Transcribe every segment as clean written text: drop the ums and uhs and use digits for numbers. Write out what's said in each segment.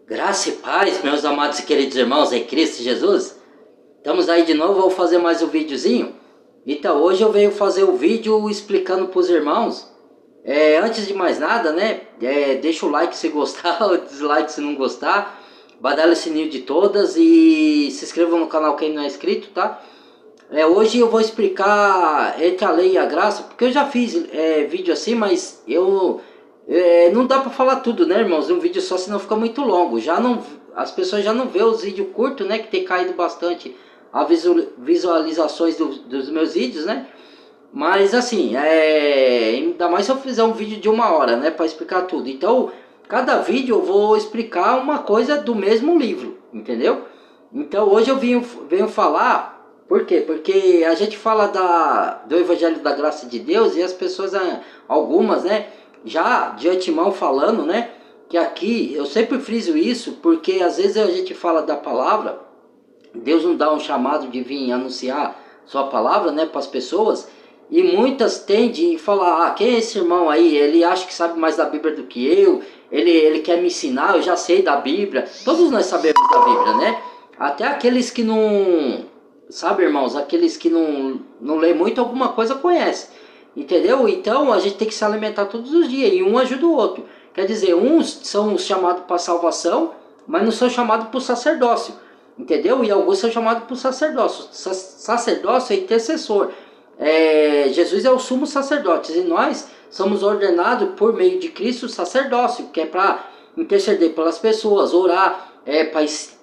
Graça e paz, meus amados e queridos irmãos em Cristo Jesus. Estamos aí de novo, vou fazer mais um videozinho. Então, hoje eu venho fazer o vídeo explicando para os irmãos. Antes de mais nada, né? Deixa o like se gostar, o dislike se não gostar. Badala o sininho de todas e se inscreva no canal quem não é inscrito, tá? Hoje eu vou explicar entre a lei e a graça, porque eu já fiz vídeo assim, mas não dá para falar tudo, né, irmãos? Um vídeo só, senão fica muito longo. Já não, as pessoas já não vê os vídeos curtos, né, que tem caído bastante a visualizações dos meus vídeos, né? Mas assim, ainda mais se eu fizer um vídeo de 1 hora, né, para explicar tudo. Então, cada vídeo eu vou explicar uma coisa do mesmo livro, entendeu? Então hoje eu venho falar, por quê? Porque a gente fala do Evangelho da Graça de Deus e as pessoas, algumas, né, já de antemão falando, né, que aqui, eu sempre friso isso, porque às vezes a gente fala da palavra, Deus não dá um chamado de vir anunciar sua palavra, né, para as pessoas, e muitas tendem a falar, quem é esse irmão aí? Ele acha que sabe mais da Bíblia do que eu, ele quer me ensinar, eu já sei da Bíblia. Todos nós sabemos da Bíblia, né? Até aqueles que não, sabe, irmãos, aqueles que não lê muito, alguma coisa conhece, entendeu? Então a gente tem que se alimentar todos os dias, e um ajuda o outro. Quer dizer, uns são chamados para salvação, mas não são chamados para o sacerdócio. Entendeu? E alguns são chamados por sacerdócio. Sacerdócio é intercessor. Jesus é o sumo sacerdote. E nós somos ordenados por meio de Cristo sacerdócio, que é para interceder pelas pessoas, orar,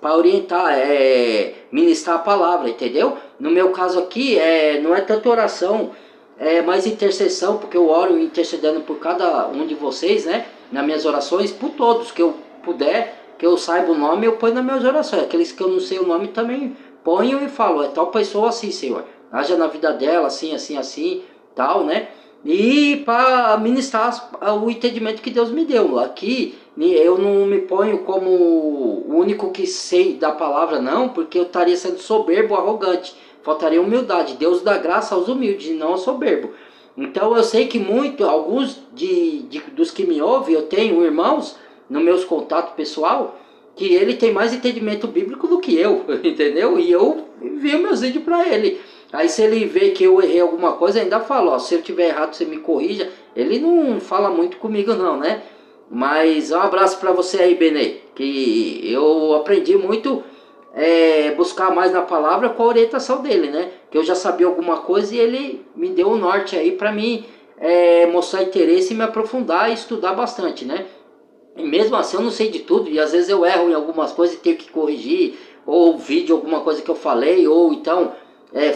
para orientar, ministrar a palavra, entendeu? No meu caso aqui, não é tanto oração, é mais intercessão, porque eu oro intercedendo por cada um de vocês, né? Nas minhas orações, por todos que eu puder, que eu saiba o nome, eu ponho nas minhas orações. Aqueles que eu não sei o nome também ponho e falo, é tal pessoa assim, Senhor. Haja na vida dela, assim, assim, assim, tal, né? E para ministrar o entendimento que Deus me deu. Aqui eu não me ponho como o único que sei da palavra, não, porque eu estaria sendo soberbo, arrogante. Faltaria humildade. Deus dá graça aos humildes e não aos soberbos. Então eu sei que alguns dos que me ouvem, eu tenho irmãos no meus contatos pessoal, que ele tem mais entendimento bíblico do que eu, entendeu? E eu envio meus vídeos para ele. Aí se ele vê que eu errei alguma coisa, ainda fala, ó, se eu tiver errado você me corrija. Ele não fala muito comigo não, né? Mas um abraço para você aí, Benê, que eu aprendi muito buscar mais na palavra com a orientação dele, né? Que eu já sabia alguma coisa e ele me deu o norte aí para mim mostrar interesse e me aprofundar e estudar bastante, né? E mesmo assim eu não sei de tudo, e às vezes eu erro em algumas coisas e tenho que corrigir, ou vídeo alguma coisa que eu falei, ou então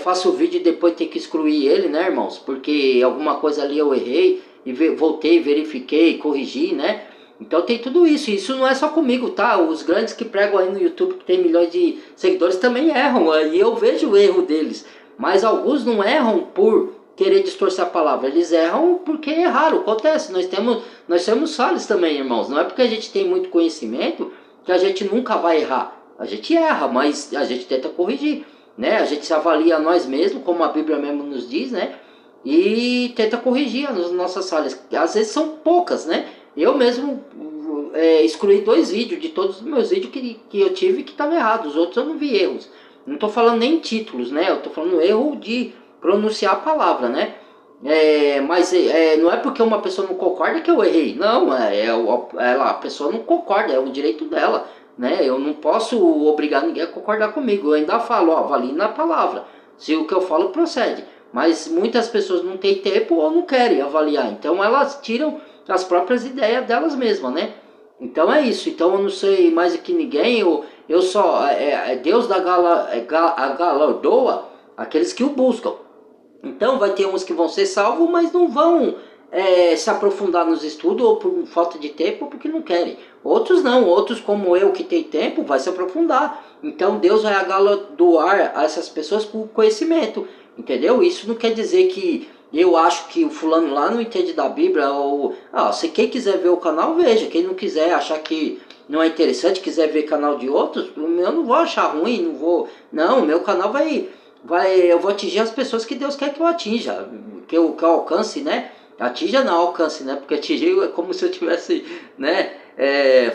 faço o vídeo e depois tenho que excluir ele, né, irmãos? Porque alguma coisa ali eu errei, e voltei, verifiquei, corrigi, né? Então tem tudo isso, e isso não é só comigo, tá? Os grandes que pregam aí no YouTube, que tem milhões de seguidores, também erram, e eu vejo o erro deles. Mas alguns não erram por querer distorcer a palavra, eles erram porque erraram, acontece, nós temos falhas também, irmãos, não é porque a gente tem muito conhecimento que a gente nunca vai errar, a gente erra, mas a gente tenta corrigir, né? A gente se avalia a nós mesmos, como a Bíblia mesmo nos diz, né? E tenta corrigir as nossas falhas, que às vezes são poucas, né? Eu mesmo excluí 2 vídeos de todos os meus vídeos que eu tive que estavam errados, os outros eu não vi erros, não estou falando nem títulos, né? Eu estou falando erro de pronunciar a palavra, né? Mas não é porque uma pessoa não concorda que eu errei. Não, a pessoa não concorda, é o direito dela, né? Eu não posso obrigar ninguém a concordar comigo. Eu ainda falo, ó, avalie na palavra. Se o que eu falo procede. Mas muitas pessoas não têm tempo ou não querem avaliar. Então elas tiram as próprias ideias delas mesmas, né? Então é isso. Então eu não sei mais do que ninguém. Eu só... Deus galardoa aqueles que o buscam. Então vai ter uns que vão ser salvos, mas não vão se aprofundar nos estudos, ou por falta de tempo, ou porque não querem. Outros não, outros como eu que tem tempo, vai se aprofundar. Então Deus vai galardoar a essas pessoas com conhecimento, entendeu? Isso não quer dizer que eu acho que o fulano lá não entende da Bíblia, ou... se quem quiser ver o canal, veja. Quem não quiser, achar que não é interessante, quiser ver canal de outros, eu não vou achar ruim, não vou... Não, o meu canal eu vou atingir as pessoas que Deus quer que eu atinja, que eu alcance, né? Atinja não alcance, né? Porque atingir é como se eu tivesse, né?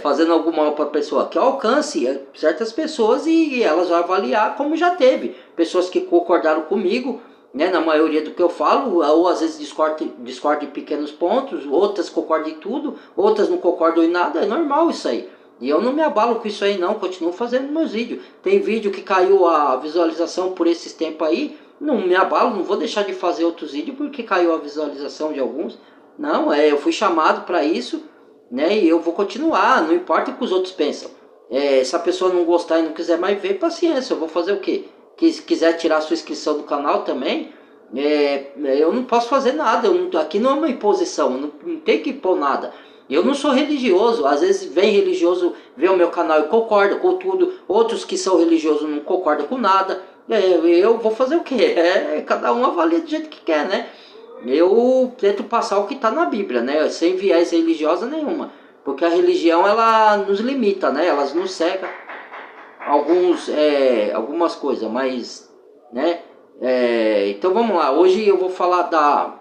fazendo algum mal para a pessoa, que alcance certas pessoas e elas vão avaliar, como já teve pessoas que concordaram comigo, né, na maioria do que eu falo, ou às vezes discordo em pequenos pontos, outras concordam em tudo, outras não concordam em nada, é normal isso aí. E eu não me abalo com isso aí não, continuo fazendo meus vídeos. Tem vídeo que caiu a visualização por esses tempos aí, não me abalo, não vou deixar de fazer outros vídeos porque caiu a visualização de alguns. Não, eu fui chamado para isso, né, e eu vou continuar, não importa o que os outros pensam. Se a pessoa não gostar e não quiser mais ver, paciência, eu vou fazer o quê? Se quiser tirar sua inscrição do canal também, eu não posso fazer nada, aqui não é uma imposição, não tem que impor nada. Eu não sou religioso, às vezes vem religioso ver o meu canal e concorda com tudo, outros que são religiosos não concordam com nada, eu vou fazer o quê? Cada um avalia do jeito que quer, né? Eu tento passar o que está na Bíblia, né? Sem viés religiosa nenhuma, porque a religião ela nos limita, né? Elas nos cega algumas coisas, mas, né? Então vamos lá, hoje eu vou falar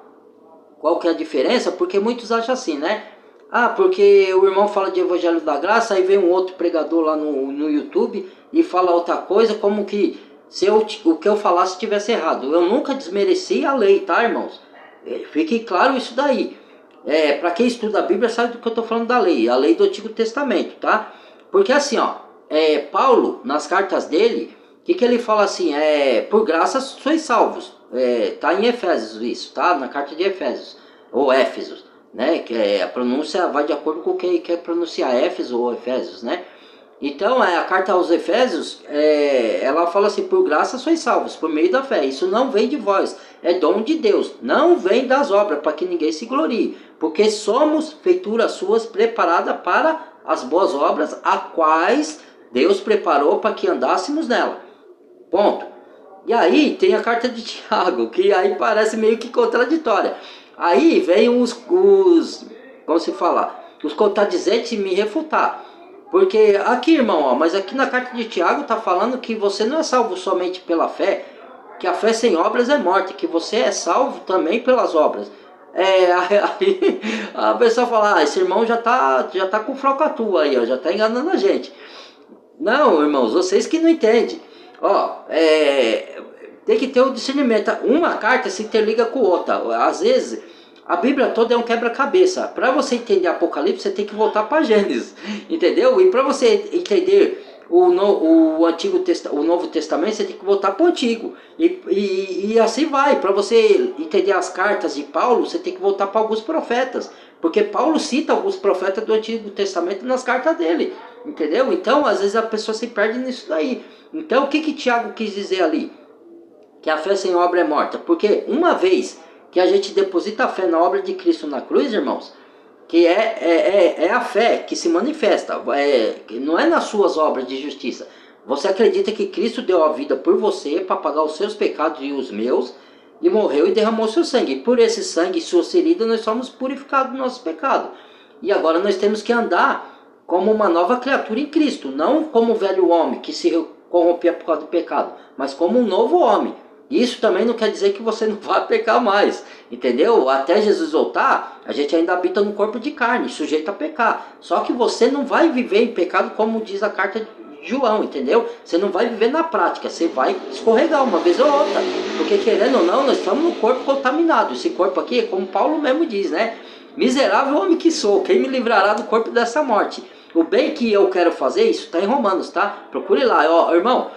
qual que é a diferença, porque muitos acham assim, né? Ah, porque o irmão fala de Evangelho da Graça, aí vem um outro pregador lá no YouTube e fala outra coisa, como que o que eu falasse estivesse errado. Eu nunca desmereci a lei, tá, irmãos? Fique claro isso daí. Para quem estuda a Bíblia sabe do que eu estou falando da lei, a lei do Antigo Testamento, tá? Porque assim, ó, Paulo, nas cartas dele, o que ele fala assim? Por graça sois salvos. Tá em Efésios isso, tá? Na carta de Efésios, ou Éfesos, né? Que a pronúncia vai de acordo com quem quer pronunciar, Éfeso ou Efésios, né? Então, a carta aos Efésios, ela fala assim, por graça sois salvos, por meio da fé. Isso não vem de vós, é dom de Deus. Não vem das obras, para que ninguém se glorie. Porque somos feituras suas, preparada para as boas obras, a quais Deus preparou para que andássemos nela. Ponto. E aí tem a carta de Tiago, que aí parece meio que contraditória. Aí vem como se fala, os contradizentes me refutar. Porque aqui, irmão, ó, mas aqui na carta de Tiago está falando que você não é salvo somente pela fé, que a fé sem obras é morte, que você é salvo também pelas obras. Aí a pessoa fala, esse irmão já tá com falcatrua aí, ó, já tá enganando a gente. Não, irmãos, vocês que não entendem. Ó, tem que ter o discernimento. Uma carta se interliga com outra. Às vezes, a Bíblia toda é um quebra-cabeça. Para você entender Apocalipse, você tem que voltar para Gênesis, entendeu? E para você entender o Novo Testamento, você tem que voltar para o Antigo. E assim vai. Para você entender as cartas de Paulo, você tem que voltar para alguns profetas. Porque Paulo cita alguns profetas do Antigo Testamento nas cartas dele, entendeu? Então, às vezes a pessoa se perde nisso daí. Então, o que Tiago quis dizer ali? Que a fé sem obra é morta. Porque uma vez que a gente deposita a fé na obra de Cristo na cruz, irmãos, que é a fé que se manifesta, não é nas suas obras de justiça. Você acredita que Cristo deu a vida por você para pagar os seus pecados e os meus, e morreu e derramou seu sangue. E por esse sangue e suas feridas nós somos purificados do nosso pecado. E agora nós temos que andar como uma nova criatura em Cristo, não como o velho homem que se corrompia por causa do pecado, mas como um novo homem. Isso também não quer dizer que você não vai pecar mais, entendeu? Até Jesus voltar, a gente ainda habita no corpo de carne, sujeito a pecar. Só que você não vai viver em pecado como diz a carta de João, entendeu? Você não vai viver na prática, você vai escorregar uma vez ou outra. Porque querendo ou não, nós estamos no corpo contaminado. Esse corpo aqui, como Paulo mesmo diz, né? Miserável homem que sou, quem me livrará do corpo dessa morte? O bem que eu quero fazer, isso está em Romanos, tá? Procure lá, ó, irmão.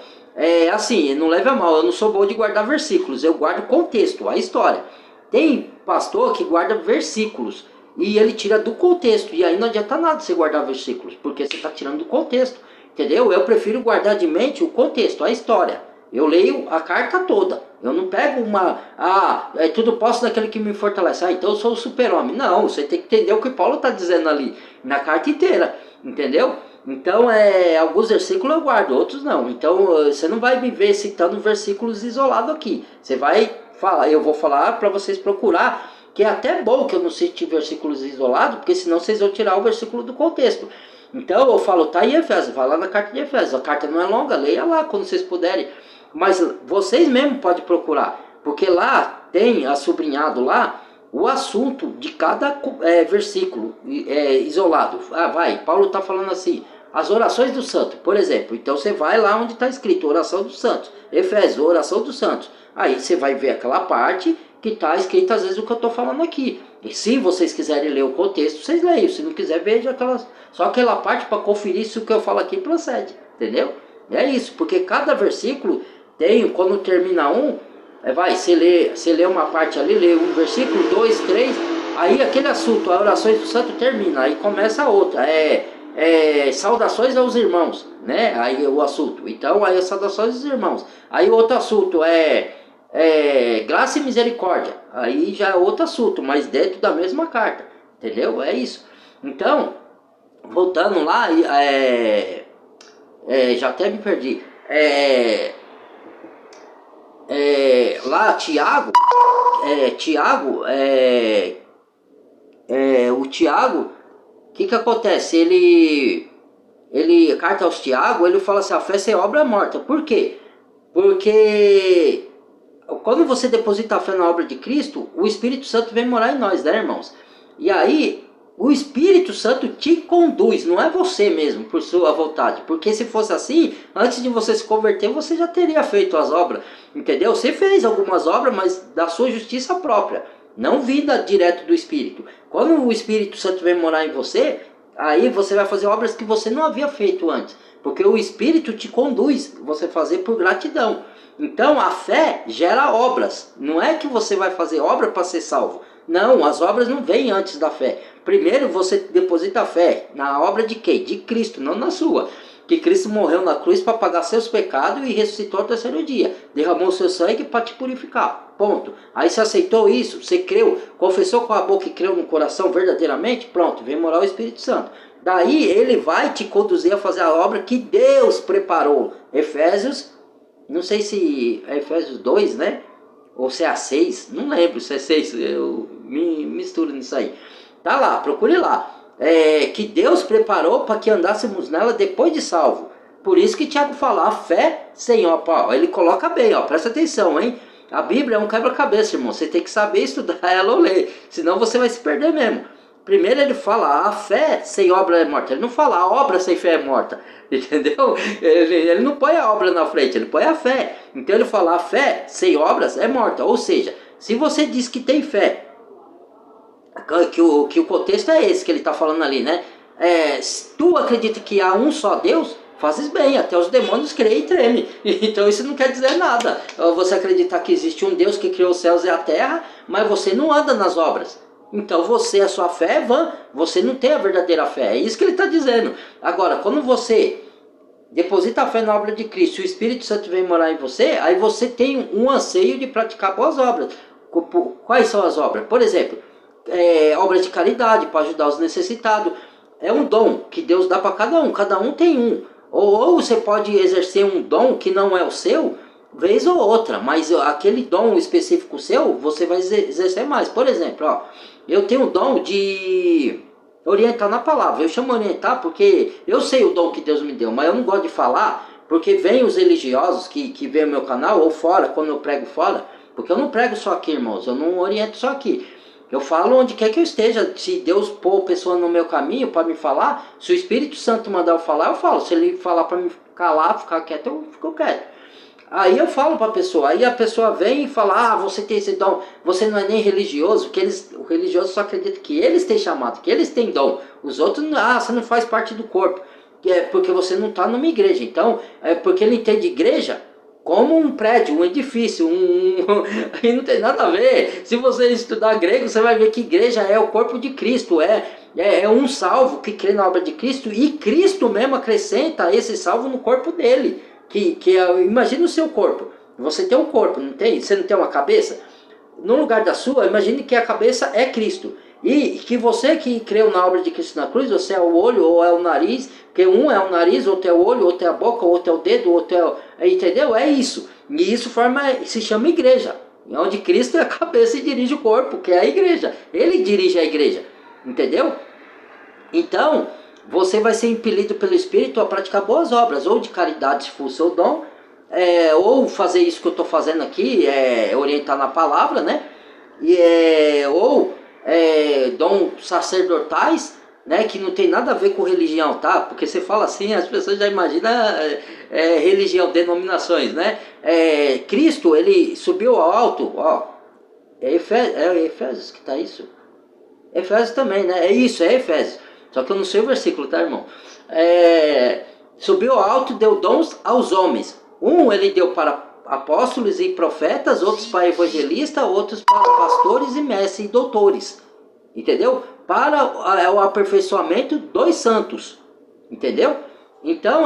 Assim, não leve a mal, eu não sou bom de guardar versículos, eu guardo contexto, a história. Tem pastor que guarda versículos e ele tira do contexto, e aí não adianta nada você guardar versículos, porque você está tirando do contexto, entendeu? Eu prefiro guardar de mente o contexto, a história. Eu leio a carta toda, eu não pego tudo posso naquele que me fortalece, então eu sou o super-homem. Não, você tem que entender o que Paulo está dizendo ali, na carta inteira, entendeu? Então, alguns versículos eu guardo, outros não. Então, você não vai me ver citando versículos isolados aqui. Você vai falar, eu vou falar para vocês procurar, que é até bom que eu não cite versículos isolados, porque senão vocês vão tirar o versículo do contexto. Então, eu falo, tá em Efésios, vai lá na carta de Efésios. A carta não é longa, leia lá quando vocês puderem. Mas vocês mesmos podem procurar, porque lá tem sublinhado lá, o assunto de cada versículo isolado. Paulo está falando assim, as orações do santo, por exemplo. Então você vai lá onde está escrito oração dos santos, Efésios, oração dos santos. Aí você vai ver aquela parte que está escrita às vezes o que eu estou falando aqui. E se vocês quiserem ler o contexto, vocês leiam. Se não quiser, veja só aquela parte para conferir se o que eu falo aqui procede. Entendeu? É isso, porque cada versículo tem, quando termina um, você lê uma parte ali, lê um versículo, 2, 3, aí aquele assunto, a orações do santo termina, aí começa a outra, saudações aos irmãos, né? Aí o assunto, então aí saudações aos irmãos, aí outro assunto graça e misericórdia, aí já é outro assunto, mas dentro da mesma carta, entendeu? É isso. Então, voltando lá, já até me perdi. Lá Tiago, o Tiago, o que acontece? Ele carta aos Tiago, ele fala assim, a fé sem obra é morta. Por quê? Porque quando você deposita a fé na obra de Cristo, o Espírito Santo vem morar em nós, né, irmãos? E aí, o Espírito Santo te conduz, não é você mesmo, por sua vontade. Porque se fosse assim, antes de você se converter, você já teria feito as obras, entendeu? Você fez algumas obras, mas da sua justiça própria, não vinda direto do Espírito. Quando o Espírito Santo vem morar em você, aí você vai fazer obras que você não havia feito antes. Porque o Espírito te conduz, você fazer por gratidão. Então a fé gera obras. Não é que você vai fazer obra para ser salvo. Não, as obras não vêm antes da fé. Primeiro você deposita a fé na obra de quem? De Cristo, não na sua. Que Cristo morreu na cruz para pagar seus pecados e ressuscitou ao terceiro dia. Derramou seu sangue para te purificar. Ponto. Aí você aceitou isso, você creu, confessou com a boca e creu no coração verdadeiramente, pronto, vem morar o Espírito Santo. Daí ele vai te conduzir a fazer a obra que Deus preparou. Efésios, não sei se é Efésios 2, né? Ou se é a 6, não lembro se é 6, eu me misturo nisso aí. Tá lá, procure lá. Que Deus preparou para que andássemos nela depois de salvo. Por isso que Tiago fala, a fé sem obra. Ele coloca bem, presta atenção, hein? A Bíblia é um quebra-cabeça, irmão. Você tem que saber estudar ela ou ler, senão você vai se perder mesmo. Primeiro ele fala, a fé sem obra é morta. Ele não fala, a obra sem fé é morta. Entendeu? Ele não põe a obra na frente, ele põe a fé. Então ele fala, a fé sem obras é morta. Ou seja, se você diz que tem fé, que o contexto é esse que ele está falando ali, né? Se tu acredita que há um só Deus, fazes bem, até os demônios creem e tremem. Então isso não quer dizer nada. Você acreditar que existe um Deus que criou os céus e a terra, mas você não anda nas obras. Então a sua fé é vã, você não tem a verdadeira fé, é isso que ele está dizendo. Agora, quando você deposita a fé na obra de Cristo e o Espírito Santo vem morar em você, aí você tem um anseio de praticar boas obras. Quais são as obras? Por exemplo, obras de caridade para ajudar os necessitados. É um dom que Deus dá para cada um tem um. Ou você pode exercer um dom que não é o seu, vez ou outra, mas aquele dom específico seu, você vai exercer mais. Por exemplo, eu tenho o dom de orientar na palavra. Eu chamo orientar porque eu sei o dom que Deus me deu, mas eu não gosto de falar, porque vem os religiosos que vêem o meu canal, ou fora, quando eu prego fora, porque eu não prego só aqui, irmãos, eu não oriento só aqui. Eu falo onde quer que eu esteja. Se Deus pôr pessoa no meu caminho para me falar, se o Espírito Santo mandar eu falar, eu falo. Se ele falar para me calar, ficar quieto, eu fico quieto. Aí eu falo para a pessoa, aí a pessoa vem e fala, você tem esse dom, você não é nem religioso, porque o religioso só acredita que eles têm chamado, que eles têm dom. Os outros, você não faz parte do corpo, porque você não está numa igreja. Então, porque ele entende igreja como um prédio, um edifício, e não tem nada a ver. Se você estudar grego, você vai ver que igreja é o corpo de Cristo, é um salvo que crê na obra de Cristo, e Cristo mesmo acrescenta esse salvo no corpo dele. Imagine o seu corpo. Você tem um corpo, não tem? Você não tem uma cabeça? No lugar da sua, imagine que a cabeça é Cristo. E que você que creu na obra de Cristo na cruz, você é o olho ou é o nariz, porque um é o nariz, outro é o olho, outro é a boca, outro é o dedo, outro entendeu? É isso. E isso se chama igreja. Onde Cristo é a cabeça e dirige o corpo, que é a igreja. Ele dirige a igreja. Entendeu? Então, você vai ser impelido pelo Espírito a praticar boas obras, ou de caridade, se for o seu dom, ou fazer isso que eu estou fazendo aqui, orientar na palavra, né? dom sacerdotais, né, que não tem nada a ver com religião, tá? Porque você fala assim, as pessoas já imaginam religião, denominações, né? Cristo, ele subiu ao alto, ó, Efésios que tá isso? Efésios também, né? É isso, é Efésios. Só que eu não sei o versículo, tá, irmão? Subiu ao alto, deu dons aos homens. Ele deu para apóstolos e profetas, outros para evangelistas, outros para pastores e mestres e doutores. Entendeu? Para o aperfeiçoamento dos santos. Entendeu? Então,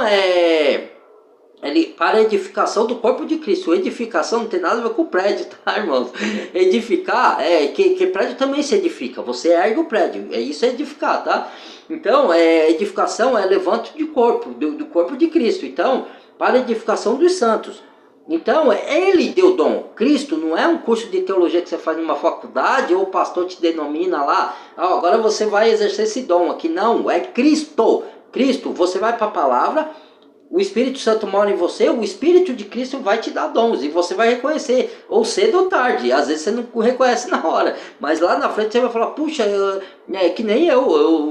para a edificação do corpo de Cristo. Edificação não tem nada a ver com prédio, tá, irmãos? Edificar, que prédio também se edifica. Você ergue o prédio, isso é edificar, tá? Então, edificação é levanto de corpo, do corpo de Cristo. Então, para a edificação dos santos. Então, ele deu dom. Cristo não é um curso de teologia que você faz numa faculdade ou o pastor te denomina lá. Agora você vai exercer esse dom aqui. Não, é Cristo. Cristo, você vai para a palavra, o Espírito Santo mora em você, o Espírito de Cristo vai te dar dons e você vai reconhecer, ou cedo ou tarde. Às vezes você não reconhece na hora, mas lá na frente você vai falar, puxa, que nem eu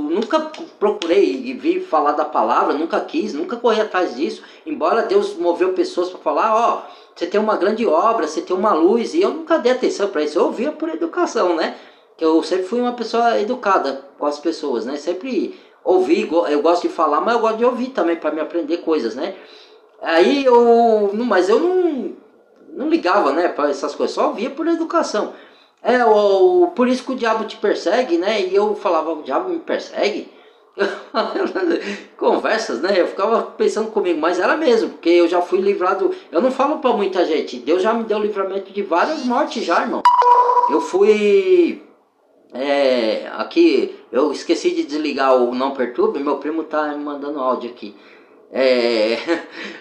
nunca procurei vir falar da palavra, nunca quis, nunca corri atrás disso, embora Deus moveu pessoas para falar, você tem uma grande obra, você tem uma luz, e eu nunca dei atenção para isso, eu ouvia por educação, né? Que eu sempre fui uma pessoa educada com as pessoas, né? Sempre ouvir, eu gosto de falar, mas eu gosto de ouvir também para me aprender coisas, né? Aí mas eu não ligava, né, para essas coisas, só ouvia por educação. Por isso que o diabo te persegue, né? E eu falava, o diabo me persegue? Conversas, né? Eu ficava pensando comigo, mas era mesmo, porque eu já fui livrado. Eu não falo para muita gente, Deus já me deu livramento de várias mortes já, irmão. Eu fui aqui, eu esqueci de desligar o Não Perturbe, meu primo tá me mandando áudio aqui.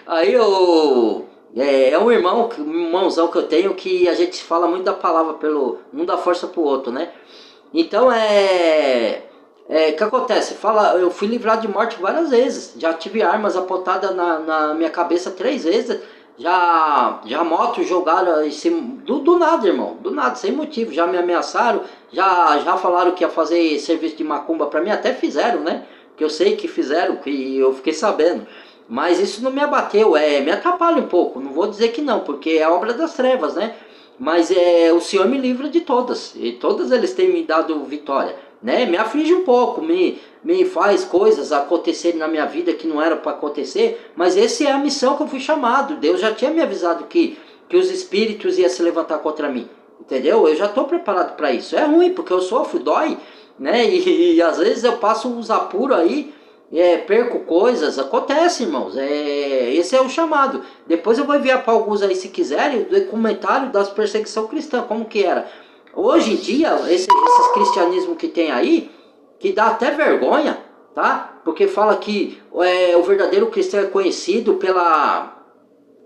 Aí é um irmãozão que eu tenho, que a gente fala muito da palavra, um dá força pro outro, né? Então o que acontece? Eu fui livrado de morte várias vezes, já tive armas apontadas na minha cabeça 3 vezes. Já moto jogaram do nada, irmão, do nada, sem motivo, já me ameaçaram, já falaram que ia fazer serviço de macumba pra mim, até fizeram, né, que eu sei que fizeram, que eu fiquei sabendo, mas isso não me abateu, me atrapalha um pouco, não vou dizer que não, porque é obra das trevas, né, mas o Senhor me livra de todas, e todas eles têm me dado vitória, né, me aflige um pouco, me faz coisas acontecerem na minha vida que não era para acontecer, mas essa é a missão que eu fui chamado. Deus já tinha me avisado que os espíritos iam se levantar contra mim, entendeu? Eu já estou preparado para isso. É ruim, porque eu sofro, dói, né? E às vezes eu passo uns apuros aí, perco coisas, acontece, irmãos. Esse é o chamado. Depois eu vou enviar para alguns aí, se quiserem, o documentário das perseguições cristãs, como que era. Hoje em dia, esses cristianismos que tem aí, que dá até vergonha, tá? Porque fala que o verdadeiro cristão é conhecido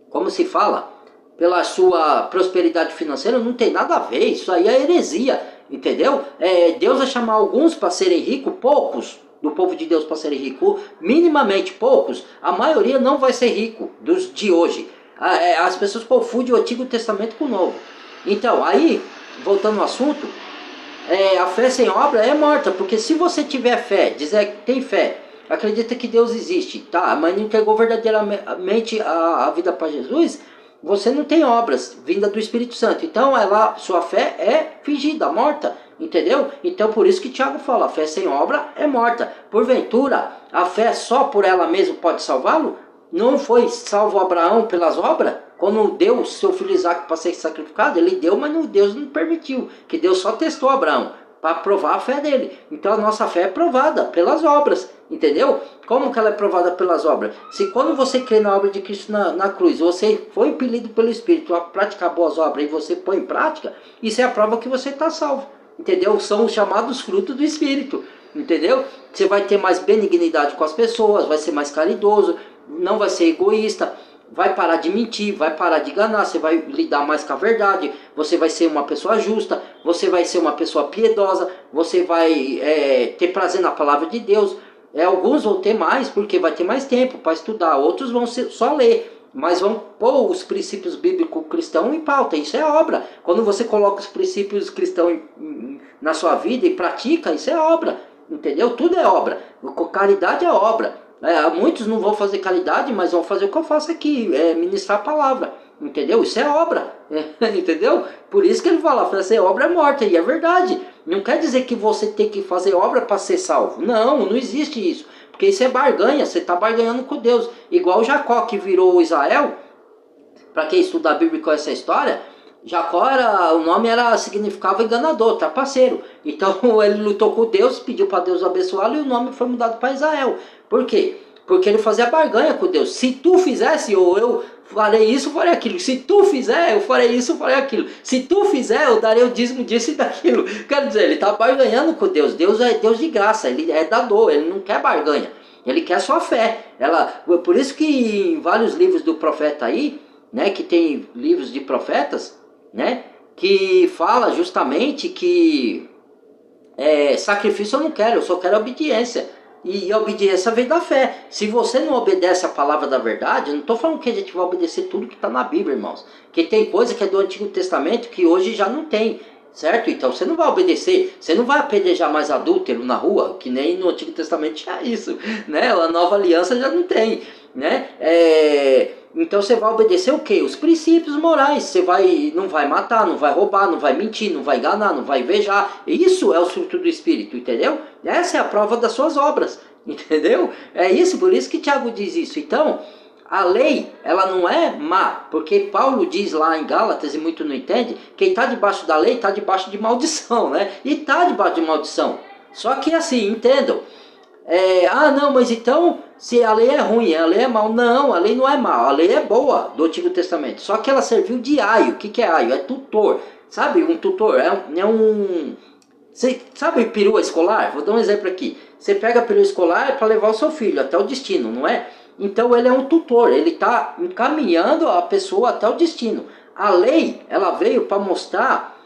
como se fala? Pela sua prosperidade financeira, não tem nada a ver, isso aí é heresia, entendeu? Deus vai chamar alguns para serem ricos, poucos do povo de Deus para serem ricos, minimamente poucos, a maioria não vai ser rico dos de hoje. As pessoas confundem o Antigo Testamento com o Novo. Então, aí, voltando ao assunto, a fé sem obra é morta, porque se você tiver fé, dizer que tem fé, acredita que Deus existe, tá, mas não entregou verdadeiramente a vida para Jesus, você não tem obras vinda do Espírito Santo. Então sua fé é fingida, morta, entendeu? Então por isso que Tiago fala, a fé sem obra é morta. Porventura, a fé só por ela mesma pode salvá-lo? Não foi salvo Abraão pelas obras? Quando deu seu filho Isaac para ser sacrificado, ele deu, mas Deus não permitiu. Que Deus só testou Abraão para provar a fé dele. Então a nossa fé é provada pelas obras, entendeu? Como que ela é provada pelas obras? Se quando você crê na obra de Cristo na cruz, você foi impelido pelo Espírito a praticar boas obras e você põe em prática, isso é a prova que você está salvo, entendeu? São os chamados frutos do Espírito, entendeu? Você vai ter mais benignidade com as pessoas, vai ser mais caridoso, não vai ser egoísta, vai parar de mentir, vai parar de enganar, você vai lidar mais com a verdade, você vai ser uma pessoa justa, você vai ser uma pessoa piedosa, você vai ter prazer na palavra de Deus. Alguns vão ter mais porque vai ter mais tempo para estudar, outros vão só ler, mas vão pôr os princípios bíblicos cristãos em pauta. Isso é obra. Quando você coloca os princípios cristãos na sua vida e pratica, isso é obra. Entendeu? Tudo é obra. Caridade é obra. Muitos não vão fazer caridade, mas vão fazer o que eu faço aqui, ministrar a palavra. Entendeu? Isso é obra. Entendeu? Por isso que ele fala, fazer obra é morta. E é verdade. Não quer dizer que você tem que fazer obra para ser salvo. Não, não existe isso. Porque isso é barganha, você está barganhando com Deus. Igual Jacó que virou Israel. Para quem estuda a Bíblia e conhece a história, Jacó o nome significava enganador, trapaceiro. Então ele lutou com Deus, pediu para Deus abençoá-lo e o nome foi mudado para Israel. Por quê? Porque ele fazia barganha com Deus. Se tu fizesse, ou eu farei isso, farei aquilo. Se tu fizer, eu farei isso, farei aquilo. Se tu fizer, eu darei o dízimo disso e daquilo. Quer dizer, ele está barganhando com Deus. Deus é Deus de graça, ele é dador, ele não quer barganha. Ele quer sua fé. Por isso que em vários livros do profeta aí, né, que tem livros de profetas, né, que fala justamente que sacrifício eu não quero, eu só quero obediência. E a obediência vem da fé. Se você não obedece a palavra da verdade, eu não estou falando que a gente vai obedecer tudo que está na Bíblia, irmãos. Porque tem coisa que é do Antigo Testamento que hoje já não tem, certo? Então você não vai obedecer, você não vai apedrejar mais adúltero na rua, que nem no Antigo Testamento tinha isso, né? A nova aliança já não tem, né? Então você vai obedecer o quê? Os princípios morais. Você não vai matar, não vai roubar, não vai mentir, não vai enganar, não vai invejar. Isso é o fruto do Espírito, entendeu? Essa é a prova das suas obras, entendeu? É isso, por isso que Tiago diz isso. Então, a lei, ela não é má, porque Paulo diz lá em Gálatas, e muito não entende, quem está debaixo da lei está debaixo de maldição, né? E está debaixo de maldição. Só que assim, entendam. Não, mas então, se a lei é ruim, a lei é mal. Não, a lei não é mal, a lei é boa do Antigo Testamento. Só que ela serviu de aio. O que é aio? É tutor. Sabe, um tutor Você sabe perua escolar? Vou dar um exemplo aqui. Você pega a perua escolar para levar o seu filho até o destino, não é? Então ele é um tutor, ele está encaminhando a pessoa até o destino. A lei, ela veio para mostrar,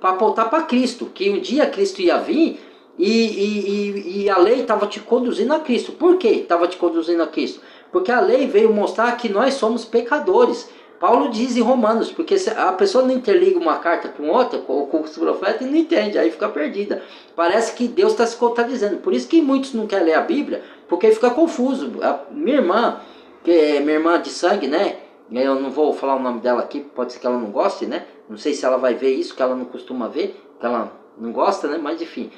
para apontar para Cristo, que um dia Cristo ia vir. E a lei estava te conduzindo a Cristo. Por que estava te conduzindo a Cristo? Porque a lei veio mostrar que nós somos pecadores. Paulo diz em Romanos, porque a pessoa não interliga uma carta com outra, com os profetas, e não entende, aí fica perdida. Parece que Deus está se contradizendo. Por isso que muitos não querem ler a Bíblia, porque fica confuso. A minha irmã, que é minha irmã de sangue, né? Eu não vou falar o nome dela aqui, pode ser que ela não goste, né? Não sei se ela vai ver isso, que ela não costuma ver, que ela não gosta, né? Mas enfim.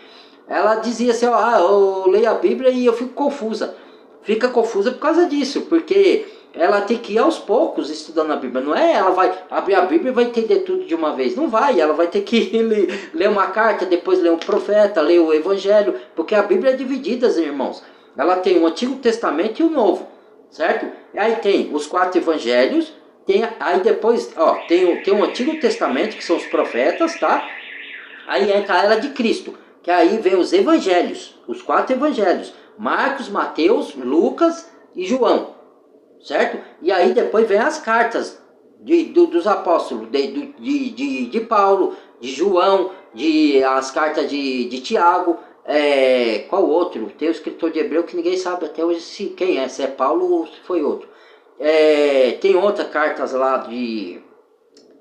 Ela dizia assim, eu leio a Bíblia e eu fico confusa. Fica confusa por causa disso, porque ela tem que ir aos poucos estudando a Bíblia. Não é ela vai abrir a Bíblia e vai entender tudo de uma vez. Não vai, ela vai ter que ler uma carta, depois ler um profeta, ler o Evangelho. Porque a Bíblia é dividida, irmãos. Ela tem o Antigo Testamento e o Novo, certo? E aí tem os 4 Evangelhos, aí depois tem o Antigo Testamento, que são os profetas, tá? Aí entra a era de Cristo. Que aí vem os evangelhos, os 4 evangelhos, Marcos, Mateus, Lucas e João, certo? E aí depois vem as cartas dos apóstolos, de Paulo, de João, as cartas de Tiago, qual outro? Tem o escritor de Hebreu que ninguém sabe até hoje quem é, se é Paulo ou se foi outro. Tem outras cartas lá de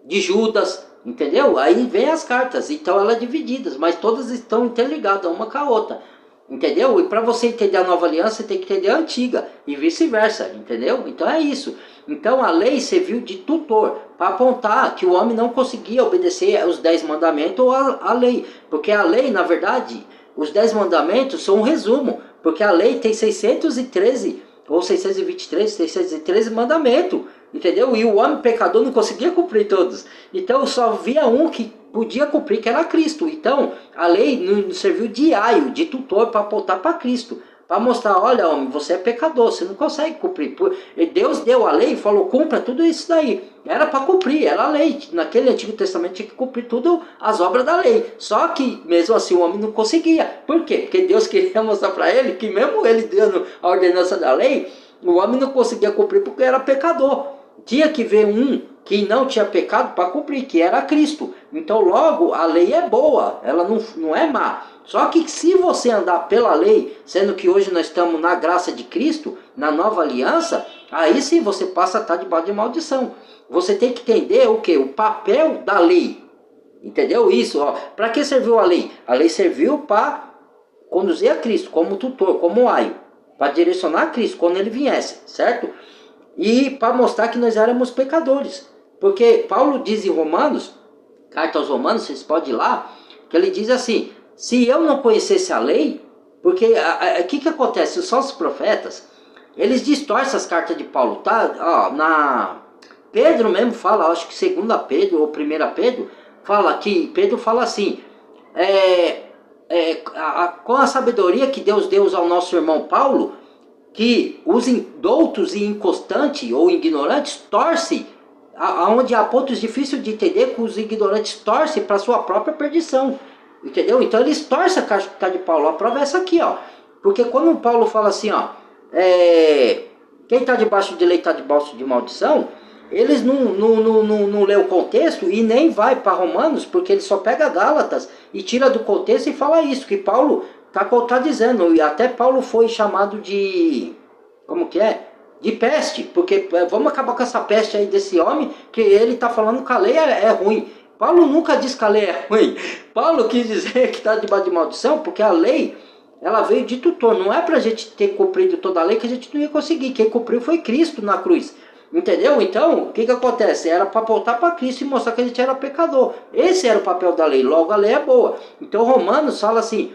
Judas. Entendeu? Aí vem as cartas, então elas divididas, mas todas estão interligadas uma com a outra, entendeu? E para você entender a nova aliança, você tem que entender a antiga, e vice-versa, entendeu? Então é isso. Então a lei serviu de tutor, para apontar que o homem não conseguia obedecer os 10 mandamentos ou a lei, porque a lei, na verdade, os 10 mandamentos são um resumo, porque a lei tem 613, ou 623, 613 mandamentos, entendeu? E o homem pecador não conseguia cumprir todos. Então só havia um que podia cumprir, que era Cristo. Então a lei não serviu de aio, de tutor para apontar para Cristo. Para mostrar, olha homem, você é pecador, você não consegue cumprir. Deus deu a lei e falou, cumpra tudo isso daí. Era para cumprir, era a lei. Naquele Antigo Testamento tinha que cumprir tudo as obras da lei. Só que mesmo assim o homem não conseguia. Por quê? Porque Deus queria mostrar para ele que mesmo ele dando a ordenança da lei, o homem não conseguia cumprir porque era pecador. Tinha que ver um que não tinha pecado para cumprir, que era Cristo. Então logo a lei é boa, ela não é má. Só que se você andar pela lei, sendo que hoje nós estamos na graça de Cristo, na nova aliança, aí sim você passa a estar debaixo de maldição. Você tem que entender o que? O papel da lei. Entendeu isso? Para que serviu a lei? A lei serviu para conduzir a Cristo como tutor, como aio, para direcionar a Cristo quando ele viesse, certo? E para mostrar que nós éramos pecadores. Porque Paulo diz em Romanos, carta aos Romanos, vocês podem ir lá, que ele diz assim: se eu não conhecesse a lei, porque o que acontece? Os falsos profetas, eles distorcem as cartas de Paulo, tá? Pedro mesmo fala, acho que 2 Pedro ou 1 Pedro, fala que Pedro fala assim: com a sabedoria que Deus deu ao nosso irmão Paulo, que os indoutos e inconstantes ou ignorantes torcem, aonde há pontos difíceis de entender, que os ignorantes torcem para sua própria perdição. Entendeu? Então eles torcem a carta de Paulo. A prova é essa aqui, ó. Porque quando Paulo fala assim, ó, quem está debaixo de lei está debaixo de maldição, eles não lê o contexto e nem vai para Romanos, porque ele só pega Gálatas e tira do contexto e fala isso, que Paulo está contradizendo. E até Paulo foi chamado de, como que é? De peste, porque vamos acabar com essa peste aí desse homem, que ele está falando que a lei é ruim. Paulo nunca disse que a lei é ruim. Paulo quis dizer que está debaixo de maldição, porque a lei, ela veio de tutor. Não é para a gente ter cumprido toda a lei que a gente não ia conseguir. Quem cumpriu foi Cristo na cruz. Entendeu? Então, o que acontece? Era para apontar para Cristo e mostrar que a gente era pecador. Esse era o papel da lei. Logo, a lei é boa. Então, Romanos fala assim: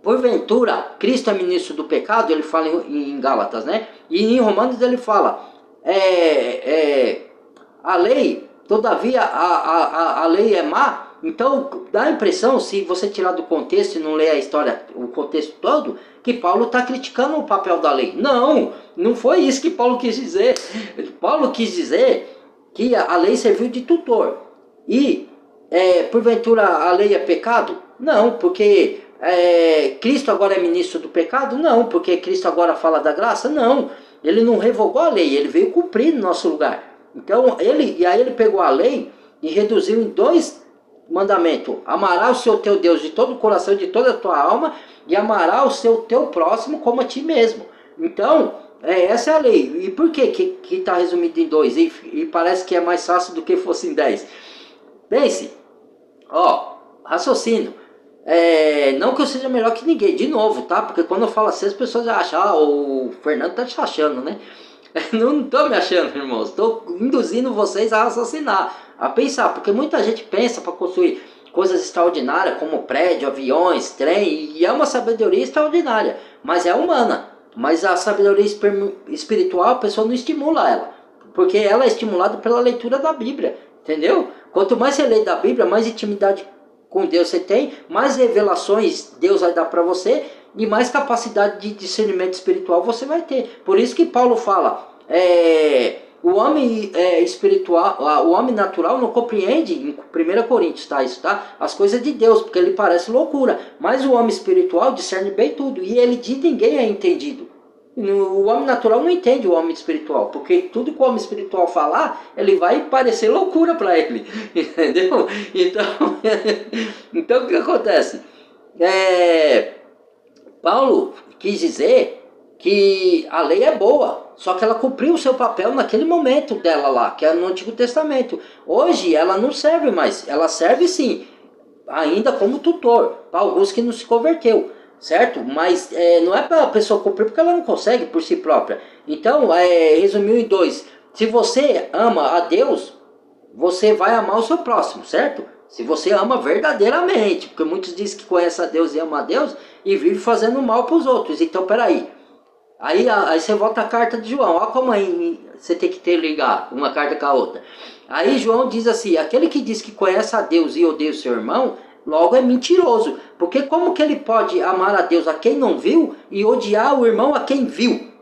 porventura, Cristo é ministro do pecado, ele fala em Gálatas, né? E em Romanos ele fala, a lei, todavia, a lei é má. Então, dá a impressão, se você tirar do contexto e não ler a história, o contexto todo, que Paulo está criticando o papel da lei. Não, não foi isso que Paulo quis dizer. Paulo quis dizer que a lei serviu de tutor. E, porventura, a lei é pecado? Não, porque Cristo agora é ministro do pecado? Não, porque Cristo agora fala da graça? Não, ele não revogou a lei, ele veio cumprir no nosso lugar. Então, ele pegou a lei e reduziu em 2 mandamentos: amarás o seu teu Deus de todo o coração, de toda a tua alma, e amarás o teu próximo como a ti mesmo. Então, essa é a lei. E por que está resumido em 2? E parece que é mais fácil do que fosse em 10. Pense, raciocínio. Não que eu seja melhor que ninguém, de novo, tá? Porque quando eu falo assim, as pessoas acham, o Fernando tá te achando, né? Não estou me achando, irmãos. Estou induzindo vocês a raciocinar, a pensar. Porque muita gente pensa para construir coisas extraordinárias, como prédio, aviões, trem. E é uma sabedoria extraordinária, mas é humana. Mas a sabedoria espiritual, a pessoa não estimula ela. Porque ela é estimulada pela leitura da Bíblia. Entendeu? Quanto mais você lê da Bíblia, mais intimidade com Deus você tem, mais revelações Deus vai dar para você, e mais capacidade de discernimento espiritual você vai ter. Por isso que Paulo fala, o homem espiritual, o homem natural não compreende, em 1 Coríntios, tá? Isso, tá? As coisas de Deus, porque ele parece loucura. Mas o homem espiritual discerne bem tudo, e ele de ninguém é entendido. O homem natural não entende o homem espiritual, porque tudo que o homem espiritual falar, ele vai parecer loucura para ele, entendeu? Então o que acontece? Paulo quis dizer que a lei é boa, só que ela cumpriu o seu papel naquele momento dela lá, que é no Antigo Testamento. Hoje ela não serve mais, ela serve sim, ainda como tutor, para alguns que não se converteu. Certo? Mas não é para a pessoa cumprir porque ela não consegue por si própria. Então, resumiu em 2. Se você ama a Deus, você vai amar o seu próximo, certo? Se você ama verdadeiramente. Porque muitos dizem que conhecem a Deus e amam a Deus e vivem fazendo mal para os outros. Então, peraí. Aí você volta a carta de João. Olha como aí você tem que ligar uma carta com a outra. Aí João diz assim: aquele que diz que conhece a Deus e odeia o seu irmão, logo é mentiroso, porque como que ele pode amar a Deus a quem não viu e odiar o irmão a quem viu?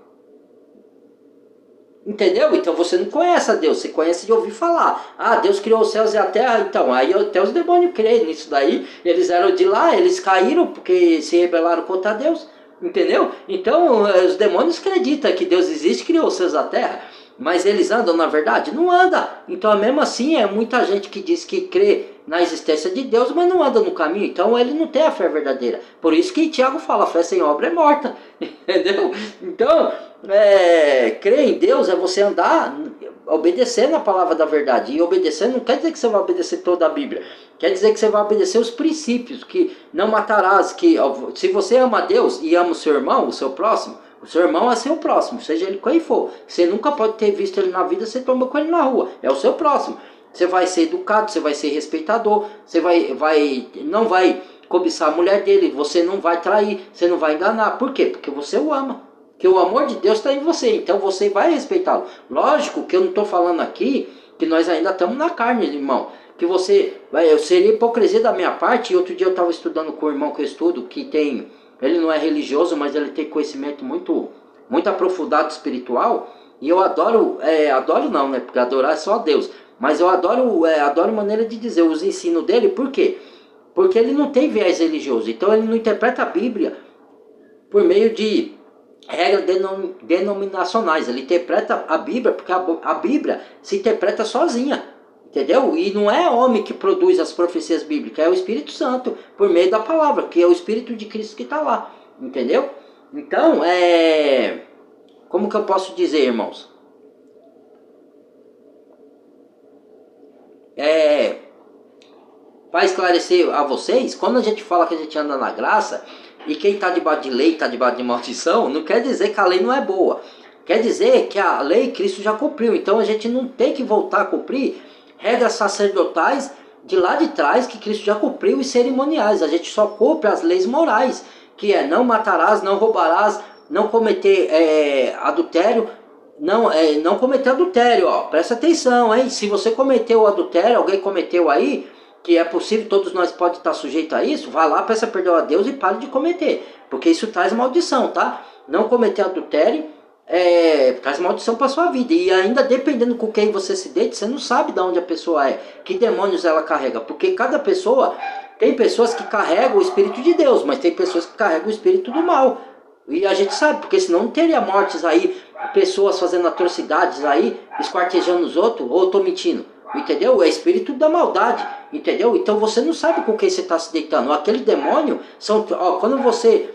Entendeu? Então você não conhece a Deus, você conhece de ouvir falar. Deus criou os céus e a terra, então aí até os demônios creem nisso daí. Eles eram de lá, eles caíram porque se rebelaram contra Deus, entendeu? Então os demônios acreditam que Deus existe e criou os céus e a terra. Mas eles andam na verdade? Não anda. Então mesmo assim muita gente que diz que crê na existência de Deus, mas não anda no caminho. Então ele não tem a fé verdadeira. Por isso que Tiago fala, a fé sem obra é morta. Entendeu? Então, crer em Deus é você andar obedecendo a palavra da verdade. E obedecer não quer dizer que você vai obedecer toda a Bíblia. Quer dizer que você vai obedecer os princípios, que não matarás, que se você ama a Deus e ama o seu irmão, o seu próximo, o seu irmão é seu próximo, seja ele quem for. Você nunca pode ter visto ele na vida, você tomba com ele na rua. É o seu próximo. Você vai ser educado, você vai ser respeitador, você não vai cobiçar a mulher dele, você não vai trair, você não vai enganar. Por quê? Porque você o ama. Porque o amor de Deus está em você, então você vai respeitá-lo. Lógico que eu não estou falando aqui que nós ainda estamos na carne, irmão. Que seria hipocrisia da minha parte. E outro dia eu estava estudando com o irmão que eu estudo, ele não é religioso, mas ele tem conhecimento muito, muito aprofundado espiritual. E eu adoro não, né? Porque adorar é só a Deus. Mas eu adoro maneira de dizer, os ensinos dele. Por quê? Porque ele não tem viés religioso. Então ele não interpreta a Bíblia por meio de regras denominacionais. Ele interpreta a Bíblia porque a Bíblia se interpreta sozinha. Entendeu? E não é homem que produz as profecias bíblicas, é o Espírito Santo, por meio da palavra, que é o Espírito de Cristo que está lá. Entendeu? Então, como que eu posso dizer, irmãos? Para esclarecer a vocês, quando a gente fala que a gente anda na graça, e quem está debaixo de lei está debaixo de maldição, não quer dizer que a lei não é boa. Quer dizer que a lei Cristo já cumpriu. Então a gente não tem que voltar a cumprir regras sacerdotais de lá de trás que Cristo já cumpriu, e cerimoniais. A gente só cumpre as leis morais, que é não matarás, não roubarás, não cometer adultério. Não cometer adultério, ó. Presta atenção, hein? Se você cometeu adultério, alguém cometeu aí, que é possível, todos nós podemos estar sujeitos a isso, vá lá, peça perdão a Deus e pare de cometer, porque isso traz maldição, tá? Não cometer adultério traz maldição para sua vida, e ainda dependendo com quem você se deite, você não sabe de onde a pessoa é, que demônios ela carrega, porque cada pessoa, tem pessoas que carregam o Espírito de Deus, mas tem pessoas que carregam o Espírito do mal, e a gente sabe, porque senão não teria mortes aí, pessoas fazendo atrocidades aí, esquartejando os outros, ou eu tô mentindo? Entendeu? É espírito da maldade, entendeu? Então você não sabe com quem você está se deitando. Aquele demônio, quando você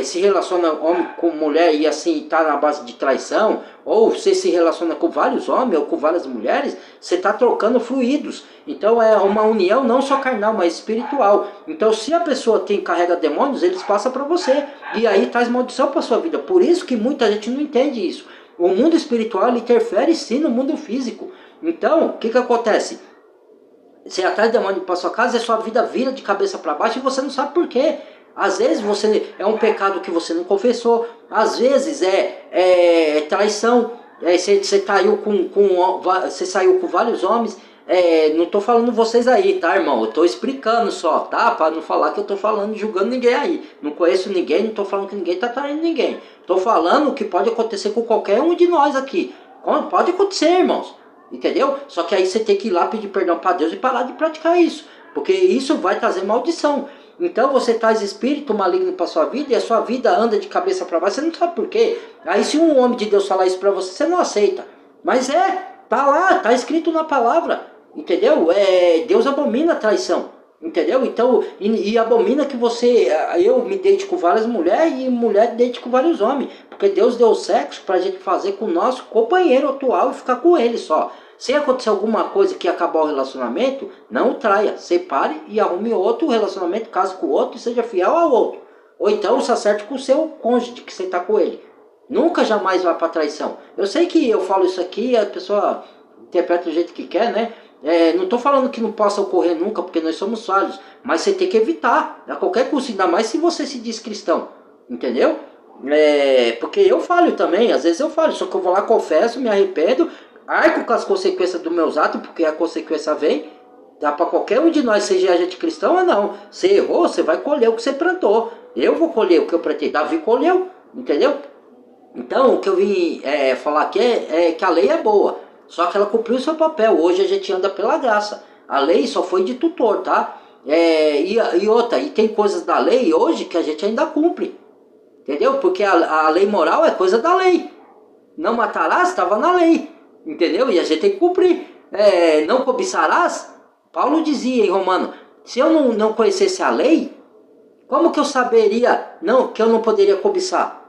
se relaciona homem com mulher e assim está na base de traição, ou você se relaciona com vários homens ou com várias mulheres, você está trocando fluidos. Então é uma união não só carnal, mas espiritual. Então se a pessoa carrega demônios, eles passam para você. E aí traz maldição para sua vida. Por isso que muita gente não entende isso. O mundo espiritual ele interfere sim no mundo físico. Então, o que acontece? Você atrai demônio para sua casa e a sua vida vira de cabeça para baixo e você não sabe por quê. Às vezes é um pecado que você não confessou. Às vezes é traição. Você saiu com vários homens. Não estou falando vocês aí, tá, irmão? Eu estou explicando só, tá? Para não falar que eu estou falando, julgando ninguém aí. Não conheço ninguém, não estou falando que ninguém está traindo ninguém. Estou falando que pode acontecer com qualquer um de nós aqui. Pode acontecer, irmãos. Entendeu? Só que aí você tem que ir lá pedir perdão para Deus e parar de praticar isso. Porque isso vai trazer maldição. Então você traz espírito maligno para sua vida e a sua vida anda de cabeça para baixo. Você não sabe por quê. Aí se um homem de Deus falar isso para você, você não aceita. Mas tá lá, tá escrito na palavra. Entendeu? Deus abomina a traição. Entendeu? Então, e abomina que eu me deite com várias mulheres e mulher deite com vários homens. Porque Deus deu sexo pra gente fazer com o nosso companheiro atual e ficar com ele só. Se acontecer alguma coisa que acabar o relacionamento, não o traia. Separe e arrume outro relacionamento, case com o outro e seja fiel ao outro. Ou então se acerte com o seu cônjuge que você está com ele. Nunca jamais vá para traição. Eu sei que eu falo isso aqui, a pessoa interpreta do jeito que quer, né? Não estou falando que não possa ocorrer nunca, porque nós somos falhos. Mas você tem que evitar, a qualquer custo, ainda mais se você se diz cristão. Entendeu? Porque eu falho também, às vezes eu falho. Só que eu vou lá, confesso, me arrependo, arco com as consequências dos meus atos, porque a consequência vem. Dá para qualquer um de nós, seja a gente cristão ou não. Você errou, você vai colher o que você plantou. Eu vou colher o que eu plantei. Davi colheu, entendeu? Então, o que eu vim falar aqui é que a lei é boa. Só que ela cumpriu o seu papel. Hoje a gente anda pela graça. A lei só foi de tutor, tá? E tem coisas da lei hoje que a gente ainda cumpre. Entendeu? Porque a lei moral é coisa da lei. Não matarás, estava na lei. Entendeu? E a gente tem que cumprir. Não cobiçarás. Paulo dizia em Romano, se eu não conhecesse a lei, como que eu saberia que eu não poderia cobiçar?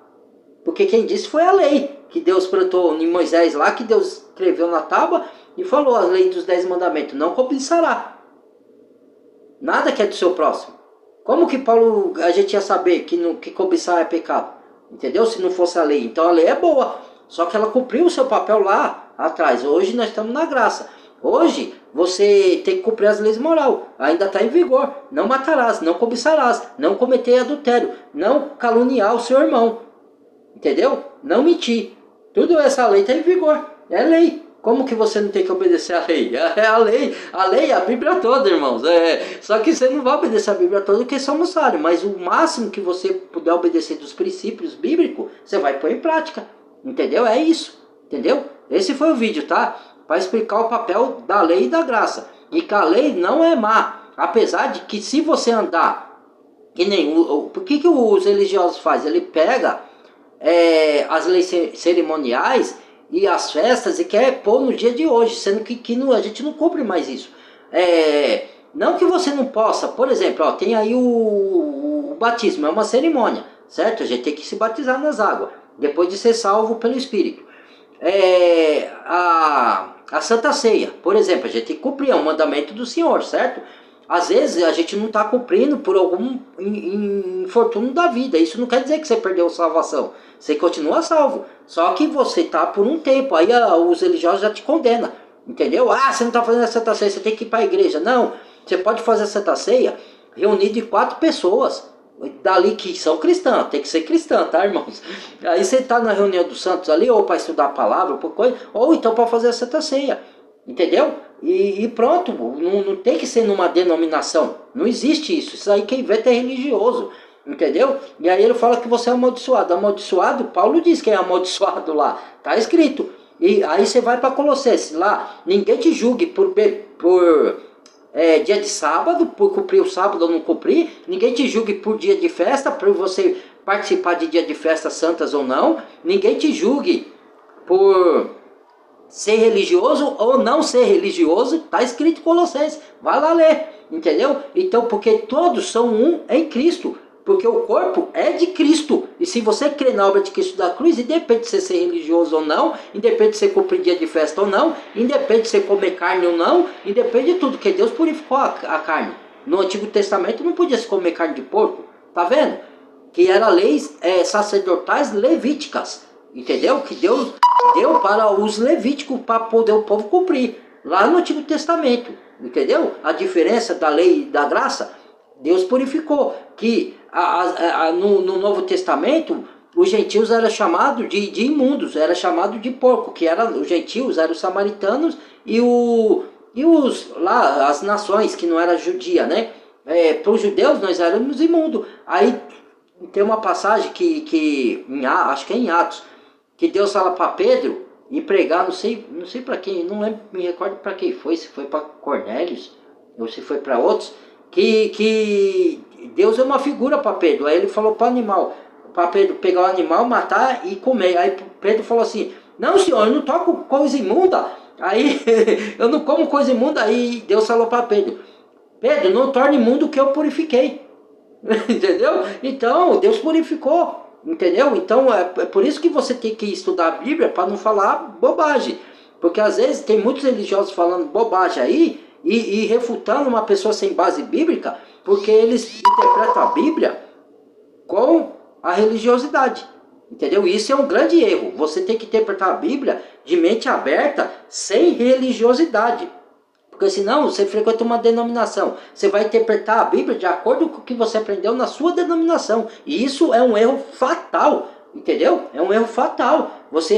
Porque quem disse foi a lei, que Deus plantou em Moisés lá, que Deus escreveu na tábua e falou a lei dos 10 mandamentos, não cobiçará. Nada que é do seu próximo. Como que Paulo, a gente ia saber que cobiçar é pecado? Entendeu? Se não fosse a lei. Então a lei é boa, só que ela cumpriu o seu papel lá atrás. Hoje nós estamos na graça. Hoje você tem que cumprir as leis moral. Ainda está em vigor. Não matarás, não cobiçarás, não cometer adultério, não caluniar o seu irmão. Entendeu? Não mentir. Tudo essa lei está em vigor. É lei. Como que você não tem que obedecer à lei? É a lei é a Bíblia toda, irmãos. Só que você não vai obedecer a Bíblia toda porque são necessários. Mas o máximo que você puder obedecer dos princípios bíblicos, você vai pôr em prática. Entendeu? É isso. Entendeu? Esse foi o vídeo, tá? Para explicar o papel da lei e da graça. E que a lei não é má. Apesar de que se você andar, que nem por que os religiosos fazem? Ele pega as leis cerimoniais e as festas e quer pôr no dia de hoje, sendo que a gente não cumpre mais isso. Não que você não possa, por exemplo, tem aí o batismo, é uma cerimônia, certo? A gente tem que se batizar nas águas, depois de ser salvo pelo Espírito. A Santa Ceia, por exemplo, a gente tem que cumprir, é um mandamento do Senhor, certo? Às vezes a gente não está cumprindo por algum infortúnio da vida. Isso não quer dizer que você perdeu a salvação. Você continua salvo. Só que você está por um tempo. Aí os religiosos já te condenam. Entendeu? Você não está fazendo a Santa Ceia, você tem que ir para a igreja. Não, você pode fazer a Santa Ceia reunido de 4 pessoas. Dali que são cristãs. Tem que ser cristã, tá, irmãos? Aí você está na reunião dos santos ali, ou para estudar a palavra, ou então para fazer a Santa Ceia. Entendeu? E pronto, não tem que ser numa denominação. Não existe isso. Isso aí quem inventa é religioso. Entendeu? E aí ele fala que você é amaldiçoado. Amaldiçoado, Paulo diz que é amaldiçoado lá. Está escrito. E aí você vai para Colossenses. Lá, ninguém te julgue por dia de sábado, por cumprir o sábado ou não cumprir. Ninguém te julgue por dia de festa, por você participar de dia de festas santas ou não. Ninguém te julgue por ser religioso ou não ser religioso, está escrito em Colossenses, vai lá ler, entendeu? Então, porque todos são um em Cristo, porque o corpo é de Cristo, e se você crê na obra de Cristo da cruz, independe de você ser religioso ou não, independe de você cumprir dia de festa ou não, independe de você comer carne ou não, independe de tudo, porque Deus purificou a carne. No Antigo Testamento não podia se comer carne de porco, tá vendo? Que eram leis sacerdotais levíticas, entendeu? Que Deus deu para os levíticos para poder o povo cumprir, lá no Antigo Testamento, entendeu? A diferença da lei e da graça, Deus purificou, que no Novo Testamento, os gentios eram chamados de imundos, era chamado de porco, que os gentios eram os samaritanos e as nações que não eram judia, né? Para os judeus nós éramos imundos. Aí tem uma passagem acho que é em Atos, que Deus fala para Pedro e pregar, não sei para quem, não lembro, me recordo para quem foi, se foi para Cornélios ou se foi para outros, que Deus é uma figura para Pedro. Aí ele falou para Pedro pegar o animal, matar e comer. Aí Pedro falou assim: não, senhor, eu não toco coisa imunda. Aí eu não como coisa imunda. Aí Deus falou para Pedro: Pedro, não torne imundo o que eu purifiquei. Entendeu? Então Deus purificou. Entendeu? Então é por isso que você tem que estudar a Bíblia, para não falar bobagem. Porque às vezes tem muitos religiosos falando bobagem aí e refutando uma pessoa sem base bíblica, porque eles interpretam a Bíblia com a religiosidade. Entendeu? Isso é um grande erro. Você tem que interpretar a Bíblia de mente aberta, sem religiosidade. Porque senão você frequenta uma denominação. Você vai interpretar a Bíblia de acordo com o que você aprendeu na sua denominação. E isso é um erro fatal. Entendeu? É um erro fatal.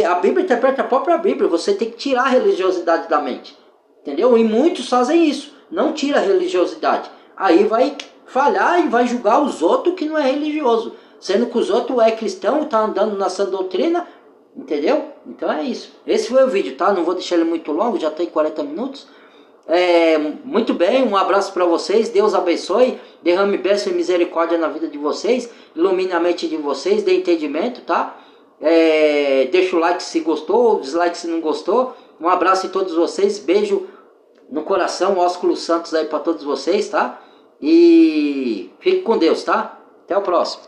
A Bíblia interpreta a própria Bíblia. Você tem que tirar a religiosidade da mente. Entendeu? E muitos fazem isso. Não tira a religiosidade. Aí vai falhar e vai julgar os outros que não é religioso. Sendo que os outros é cristão e está andando na sã doutrina. Entendeu? Então é isso. Esse foi o vídeo, tá? Não vou deixar ele muito longo. Já tem 40 minutos. Muito bem, um abraço para vocês, Deus abençoe, derrame bênção e misericórdia na vida de vocês, ilumine a mente de vocês, dê entendimento, tá? Deixa o like se gostou, dislike se não gostou. Um abraço em todos vocês, beijo no coração, ósculos santos aí para todos vocês, tá? E fique com Deus, tá? Até o próximo.